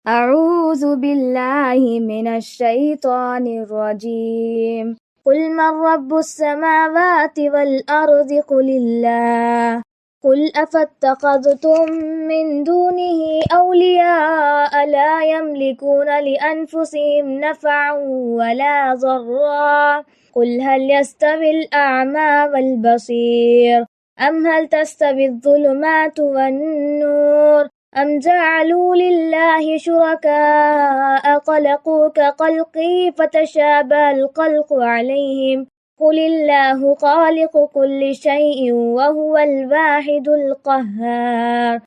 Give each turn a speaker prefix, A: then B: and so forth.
A: أعوذ بالله من الشيطان الرجيم. قل من رب السماوات والأرض قل الله. قل أفاتخذتم من دونه أولياء لا يملكون لأنفسهم نفعا ولا ضرا. قل هل يستوي الأعمى والبصير أم هل تستوي الظلمات والنور أم جعلوا لله شركاء خلقوا كخلقه فتشابه الخلق عليهم. قل الله خالق كل شيء وهو الواحد القهار.